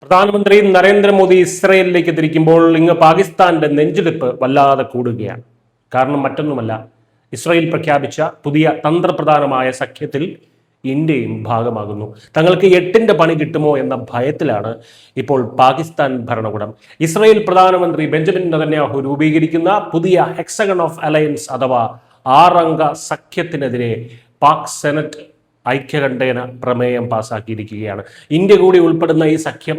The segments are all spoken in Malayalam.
പ്രധാനമന്ത്രി നരേന്ദ്രമോദി ഇസ്രയേലിലേക്ക് തിരിക്കുമ്പോൾ ഇങ്ങ് പാകിസ്ഥാന്റെ നെഞ്ചെടുപ്പ് വല്ലാതെ കൂടുകയാണ്. കാരണം മറ്റൊന്നുമല്ല, ഇസ്രയേൽ പ്രഖ്യാപിച്ച പുതിയ തന്ത്രപ്രധാനമായ സഖ്യത്തിൽ ഇന്ത്യയും ഭാഗമാകുന്നു. തങ്ങൾക്ക് എട്ടിന്റെ പണി കിട്ടുമോ എന്ന ഭയത്തിലാണ് ഇപ്പോൾ പാകിസ്ഥാൻ ഭരണകൂടം. ഇസ്രയേൽ പ്രധാനമന്ത്രി ബെഞ്ചമിൻ നെതന്യാഹു രൂപീകരിക്കുന്ന പുതിയ ഹെക്സഗൺ ഓഫ് അലയൻസ് അഥവാ ആറംഗ സഖ്യത്തിനെതിരെ പാക് സെനറ്റ് ഐക്യകണ്ഠേന പ്രമേയം പാസാക്കിയിരിക്കുകയാണ്. ഇന്ത്യ കൂടി ഉൾപ്പെടുന്ന ഈ സഖ്യം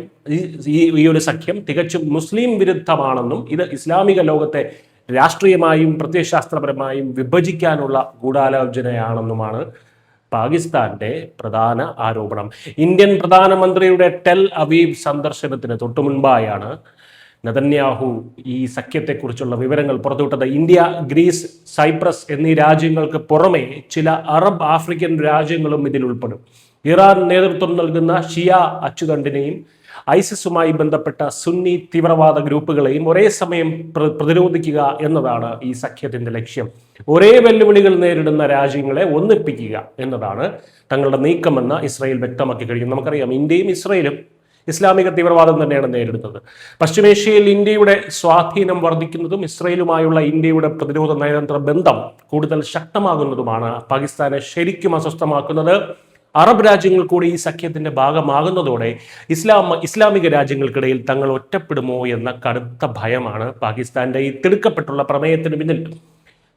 ഈ ഒരു സഖ്യം തികച്ചും മുസ്ലിം വിരുദ്ധമാണെന്നും ഇത് ഇസ്ലാമിക ലോകത്തെ രാഷ്ട്രീയമായും പ്രത്യയശാസ്ത്രപരമായും വിഭജിക്കാനുള്ള ഗൂഢാലോചനയാണെന്നുമാണ് പാകിസ്ഥാന്റെ പ്രധാന ആരോപണം. ഇന്ത്യൻ പ്രധാനമന്ത്രിയുടെ ടെൽ അവീവ് സന്ദർശനത്തിന് തൊട്ടു മുൻപായാണ് നെതന്യാഹു ഈ സഖ്യത്തെക്കുറിച്ചുള്ള വിവരങ്ങൾ പുറത്തുവിട്ടത്. ഇന്ത്യ, ഗ്രീസ്, സൈപ്രസ് എന്നീ രാജ്യങ്ങൾക്ക് പുറമെ ചില അറബ് ആഫ്രിക്കൻ രാജ്യങ്ങളും ഇതിൽ ഉൾപ്പെടും. ഇറാൻ നേതൃത്വം നൽകുന്ന ഷിയ അച്ചുതണ്ടിനെയും ഐസിസുമായി ബന്ധപ്പെട്ട സുന്നി തീവ്രവാദ ഗ്രൂപ്പുകളെയും ഒരേ സമയം പ്രതിരോധിക്കുക എന്നതാണ് ഈ സഖ്യത്തിന്റെ ലക്ഷ്യം. ഒരേ വെല്ലുവിളികൾ നേരിടുന്ന രാജ്യങ്ങളെ ഒന്നിപ്പിക്കുക എന്നതാണ് തങ്ങളുടെ നീക്കമെന്ന് ഇസ്രായേൽ വ്യക്തമാക്കി കഴിഞ്ഞു. നമുക്കറിയാം, ഇന്ത്യയും ഇസ്രായേലും ഇസ്ലാമിക തീവ്രവാദം തന്നെയാണ് നേരിടുന്നത്. പശ്ചിമേഷ്യയിൽ ഇന്ത്യയുടെ സ്വാധീനം വർദ്ധിക്കുന്നതും ഇസ്രയേലുമായുള്ള ഇന്ത്യയുടെ പ്രതിരോധ നയതന്ത്ര ബന്ധം കൂടുതൽ ശക്തമാകുന്നതുമാണ് പാകിസ്ഥാനെ ശരിക്കും അസ്വസ്ഥമാക്കുന്നത്. അറബ് രാജ്യങ്ങൾ കൂടി ഈ സഖ്യത്തിന്റെ ഭാഗമാകുന്നതോടെ ഇസ്ലാമിക രാജ്യങ്ങൾക്കിടയിൽ തങ്ങൾ ഒറ്റപ്പെടുമോ എന്ന കടുത്ത ഭയമാണ് പാകിസ്ഥാന്റെ ഈ തിടുക്കപ്പെട്ടുള്ള പ്രമേയത്തിന് പിന്നിൽ.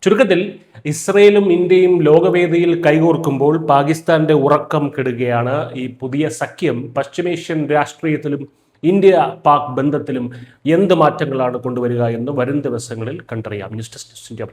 ചുരുക്കത്തിൽ, ഇസ്രയേലും ഇന്ത്യയും ലോകവേദിയിൽ കൈകോർക്കുമ്പോൾ പാകിസ്ഥാന്റെ ഉറക്കം കെടുകയാണ്. ഈ പുതിയ സഖ്യം പശ്ചിമേഷ്യൻ രാഷ്ട്രീയത്തിലും ഇന്ത്യ പാക് ബന്ധത്തിലും എന്ത് മാറ്റങ്ങളാണ് കൊണ്ടുവരിക എന്ന് വരും ദിവസങ്ങളിൽ കണ്ടറിയാം. News desk India.